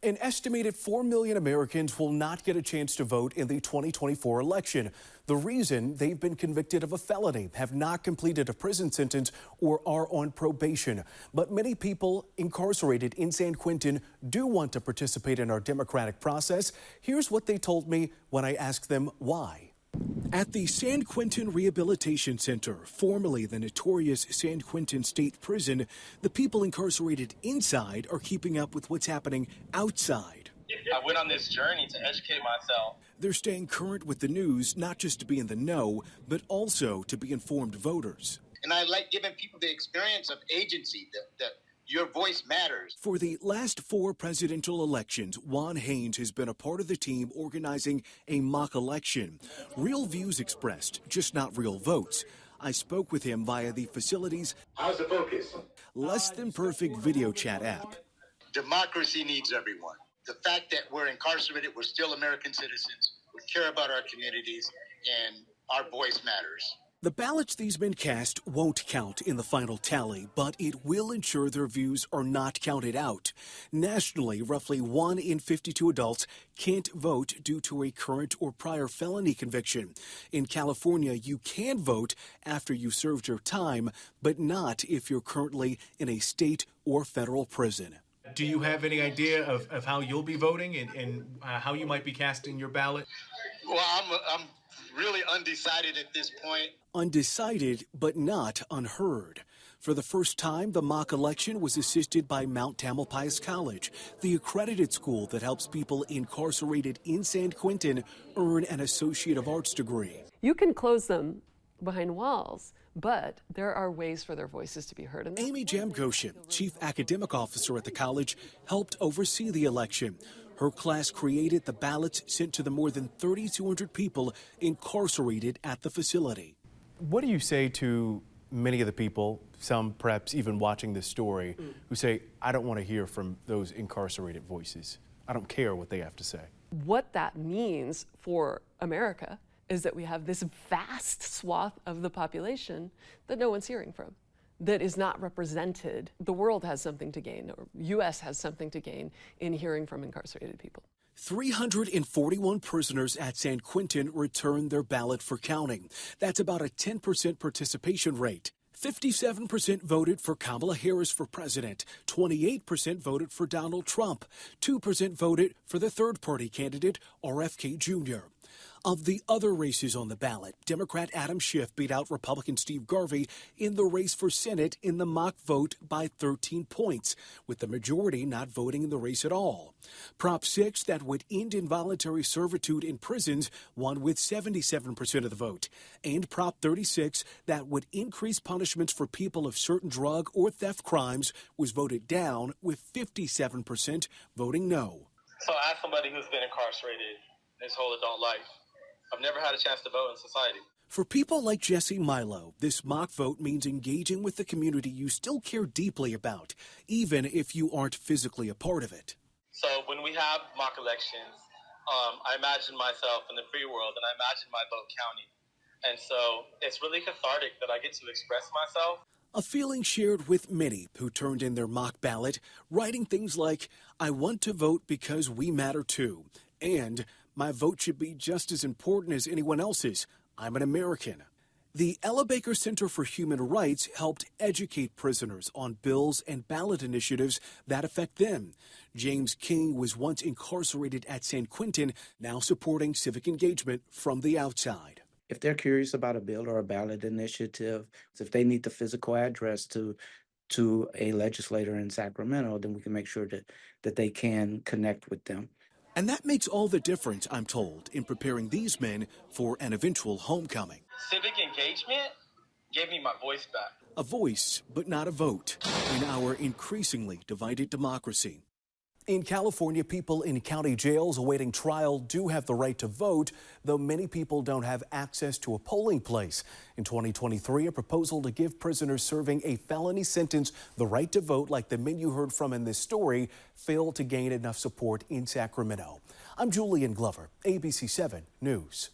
An estimated 4 million Americans will not get a chance to vote in the 2024 election. The reason: they've been convicted of a felony, have not completed a prison sentence, or are on probation. But many people incarcerated in San Quentin do want to participate in our democratic process. Here's what they told me when I asked them why. At the San Quentin Rehabilitation Center, formerly the notorious San Quentin State Prison, the people incarcerated inside are keeping up with what's happening outside. I went on this journey to educate myself. They're staying current with the news, not just to be in the know, but also to be informed voters. And I like giving people the experience of agency, that your voice matters. For the last 4 presidential elections, Juan Haynes has been a part of the team organizing a mock election. Real views expressed, just not real votes. I spoke with him via the facility's How's the focus? less than perfect video chat app. Democracy needs everyone. The fact that we're incarcerated, we're still American citizens, we care about our communities, and our voice matters. The ballots these men cast won't count in the final tally, but it will ensure their views are not counted out. Nationally, roughly 1 in 52 adults can't vote due to a current or prior felony conviction. In California, you can vote after you've served your time, but not if you're currently in a state or federal prison. Do you have any idea of how you'll be voting and how you might be casting your ballot? Well, I'm really undecided at this point. Undecided, but not unheard. For the first time, the mock election was assisted by Mount Tamalpais College, the accredited school that helps people incarcerated in San Quentin earn an Associate of Arts degree. You can close them behind walls, but there are ways for their voices to be heard. And Amy Jamgoshen, chief academic officer at the college, helped oversee the election. Her class created the ballots sent to the more than 3,200 people incarcerated at the facility. What do you say to many of the people, some perhaps even watching this story, who say, I don't want to hear from those incarcerated voices. I don't care what they have to say. what that means for America is that we have this vast swath of the population that no one's hearing from, that is not represented. The world has something to gain, or U.S. has something to gain in hearing from incarcerated people. 341 prisoners at San Quentin returned their ballot for counting. That's about a 10% participation rate. 57% voted for Kamala Harris for president, 28% voted for Donald Trump, 2% voted for the third-party candidate, RFK Jr. Of the other races on the ballot, Democrat Adam Schiff beat out Republican Steve Garvey in the race for Senate in the mock vote by 13 points, with the majority not voting in the race at all. Prop 6, that would end involuntary servitude in prisons, won with 77% of the vote. And Prop 36, that would increase punishments for people of certain drug or theft crimes, was voted down with 57% voting no. So as somebody who's been incarcerated his whole adult life, I've never had a chance to vote in society. For people like Jesse Milo, this mock vote means engaging with the community you still care deeply about, even if you aren't physically a part of it. So when we have mock elections, I imagine myself in the free world, and I imagine my vote counting. And so it's really cathartic that I get to express myself. A feeling shared with many who turned in their mock ballot, writing things like, "I want to vote because we matter too," and "My vote should be just as important as anyone else's. I'm an American." The Ella Baker Center for Human Rights helped educate prisoners on bills and ballot initiatives that affect them. James King was once incarcerated at San Quentin, now supporting civic engagement from the outside. If they're curious about a bill or a ballot initiative, if they need the physical address to a legislator in Sacramento, then we can make sure that they can connect with them. And that makes all the difference, I'm told, in preparing these men for an eventual homecoming. Civic engagement gave me my voice back. A voice, but not a vote, in our increasingly divided democracy. In California, people in county jails awaiting trial do have the right to vote, though many people don't have access to a polling place. In 2023, a proposal to give prisoners serving a felony sentence the right to vote, like the men you heard from in this story, failed to gain enough support in Sacramento. I'm Julian Glover, ABC 7 News.